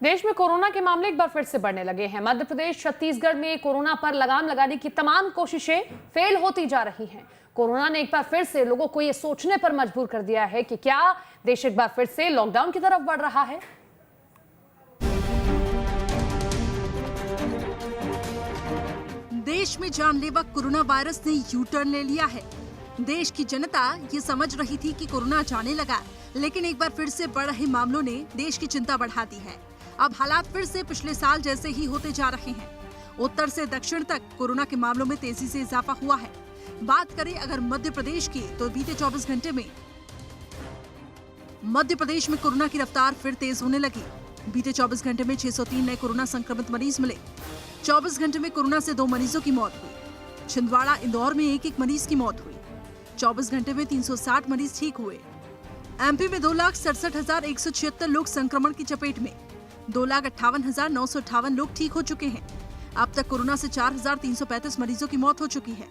देश में कोरोना के मामले एक बार फिर से बढ़ने लगे हैं। मध्य प्रदेश, छत्तीसगढ़ में कोरोना पर लगाम लगाने की तमाम कोशिशें फेल होती जा रही हैं। कोरोना ने एक बार फिर से लोगों को ये सोचने पर मजबूर कर दिया है कि क्या देश एक बार फिर से लॉकडाउन की तरफ बढ़ रहा है। देश में जानलेवा कोरोना वायरस ने यू टर्न ले लिया है। देश की जनता ये समझ रही थी कि कोरोना जाने लगा, लेकिन एक बार फिर से बढ़ रहे मामलों ने देश की चिंता बढ़ा दी है। अब हालात फिर से पिछले साल जैसे ही होते जा रहे हैं। उत्तर से दक्षिण तक कोरोना के मामलों में तेजी से इजाफा हुआ है। बात करें अगर मध्य प्रदेश की, तो बीते 24 घंटे में मध्य प्रदेश में कोरोना की रफ्तार फिर तेज होने लगी। बीते 24 घंटे में 603 नए कोरोना संक्रमित मरीज मिले। 24 घंटे में कोरोना से 2 मरीजों की मौत हुई। छिंदवाड़ा, इंदौर में एक मरीज की मौत हुई। 24 घंटे में 360 मरीज ठीक हुए। एमपी में 2,67,176 लोग संक्रमण की चपेट में। 2,58,958 लोग ठीक हो चुके हैं। अब तक कोरोना से 4,335 मरीजों की मौत हो चुकी है।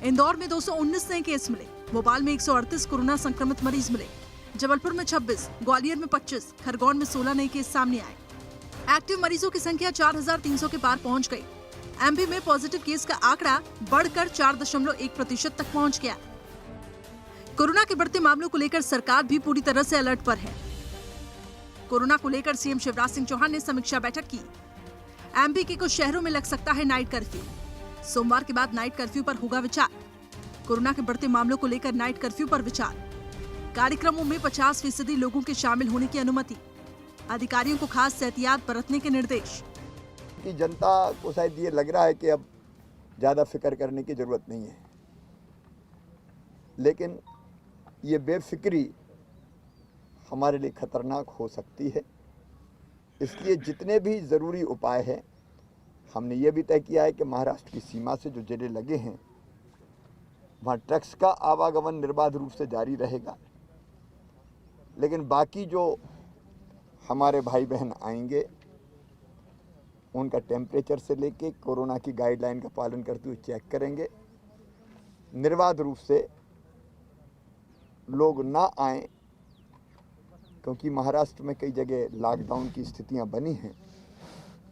इंदौर में 219 नए केस मिले। भोपाल में 138 कोरोना संक्रमित मरीज मिले। जबलपुर में 26, ग्वालियर में 25, खरगोन में 16 नए केस सामने आए। एक्टिव मरीजों की संख्या 4,300 के पार पहुंच गई। एमपी में पॉजिटिव केस का आंकड़ा बढ़कर 4.1% तक पहुंच गया। कोरोना के बढ़ते मामलों को लेकर सरकार भी पूरी तरह से अलर्ट पर है। कोरोना को लेकर सीएम शिवराज सिंह चौहान ने समीक्षा बैठक की। एमपी के कुछ शहरों में लग सकता है नाइट कर्फ्यू। सोमवार के बाद नाइट कर्फ्यू पर होगा विचार। कोरोना के बढ़ते मामलों को लेकर नाइट कर्फ्यू पर विचार। कार्यक्रमों में 50% लोगों के शामिल होने की अनुमति। अधिकारियों को खास एहतियात बरतने के निर्देश। कि जनता को शायद ये लग रहा है कि अब ज़्यादा फिक्र करने की ज़रूरत नहीं है, लेकिन ये बेफिक्री हमारे लिए खतरनाक हो सकती है। इसलिए जितने भी ज़रूरी उपाय हैं, हमने ये भी तय किया है कि महाराष्ट्र की सीमा से जो जिले लगे हैं वहाँ ट्रक्स का आवागमन निर्बाध रूप से जारी रहेगा, लेकिन बाकी जो हमारे भाई बहन आएंगे उनका टेम्परेचर से लेके कोरोना की गाइडलाइन का पालन करते हुए चेक करेंगे। निर्बाध रूप से लोग ना आएं, क्योंकि महाराष्ट्र में कई जगह लॉकडाउन की स्थितियां बनी हैं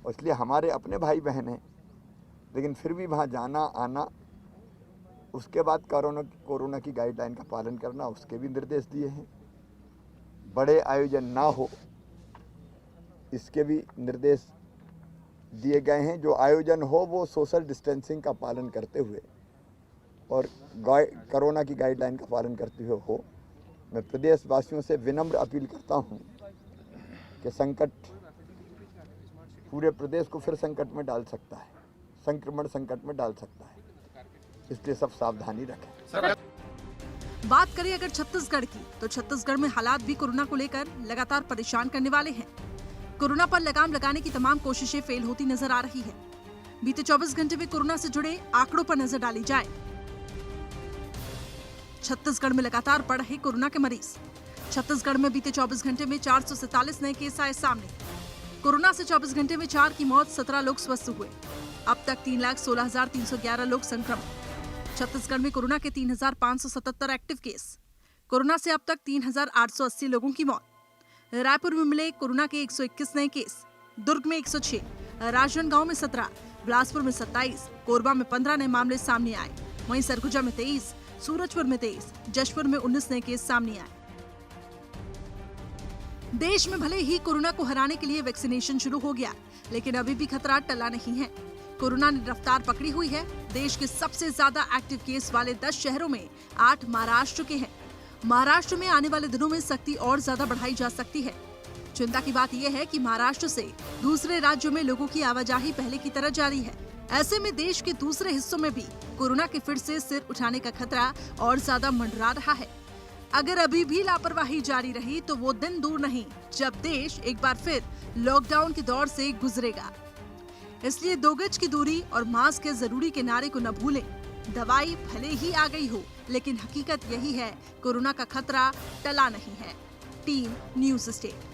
और इसलिए हमारे अपने भाई बहन हैं, लेकिन फिर भी वहां जाना आना, उसके बाद कोरोना की गाइडलाइन का पालन करना, उसके भी निर्देश दिए हैं। बड़े आयोजन ना हो, इसके भी निर्देश दिए गए हैं। जो आयोजन हो वो सोशल डिस्टेंसिंग का पालन करते हुए और कोरोना की गाइडलाइन का पालन करते हुए हो। मैं प्रदेशवासियों से विनम्र अपील करता हूं कि संकट पूरे प्रदेश को फिर संकट में डाल सकता है, संक्रमण संकट में डाल सकता है, इसलिए सब सावधानी रखें। बात करें अगर छत्तीसगढ़ की, तो छत्तीसगढ़ में हालात भी कोरोना को लेकर लगातार परेशान करने वाले हैं। कोरोना पर लगाम लगाने की तमाम कोशिशें फेल होती नजर आ रही है। बीते 24 घंटे में कोरोना से जुड़े आंकड़ों पर नजर डाली जाए। छत्तीसगढ़ में लगातार बढ़ रहे कोरोना के मरीज। छत्तीसगढ़ में बीते 24 घंटे में 447 नए केस आए सामने। कोरोना से 24 घंटे में 4 की मौत, 17 लोग स्वस्थ हुए। अब तक 3,16,311 लोग संक्रमित। छत्तीसगढ़ में कोरोना के 3,577 एक्टिव केस। कोरोना से अब तक 3,880 लोगों की मौत। रायपुर में मिले कोरोना के 121 नए केस। दुर्ग में 106, राजनांदगांव में 17, बिलासपुर में 27, कोरबा में 15 नए मामले सामने आए। वहीं सरगुजा में 23, सूरजपुर में 23, जशपुर में 19 नए केस सामने आए। देश में भले ही कोरोना को हराने के लिए वैक्सीनेशन शुरू हो गया, लेकिन अभी भी खतरा टला नहीं है। कोरोना ने रफ्तार पकड़ी हुई है। देश के सबसे ज्यादा एक्टिव केस वाले 10 शहरों में 8 महाराष्ट्र के हैं। महाराष्ट्र में आने वाले दिनों में सख्ती और ज्यादा बढ़ाई जा सकती है। चिंता की बात यह है कि महाराष्ट्र से दूसरे राज्यों में लोगों की आवाजाही पहले की तरह जारी है। ऐसे में देश के दूसरे हिस्सों में भी कोरोना के फिर से सिर उठाने का खतरा और ज्यादा मंडरा रहा है। अगर अभी भी लापरवाही जारी रही तो वो दिन दूर नहीं जब देश एक बार फिर लॉकडाउन के दौर से गुजरेगा। इसलिए 2 गज की दूरी और मास्क के जरूरी के नारे को न भूलें। दवाई भले ही आ गई हो, लेकिन हकीकत यही है, कोरोना का खतरा टला नहीं है। Team news state.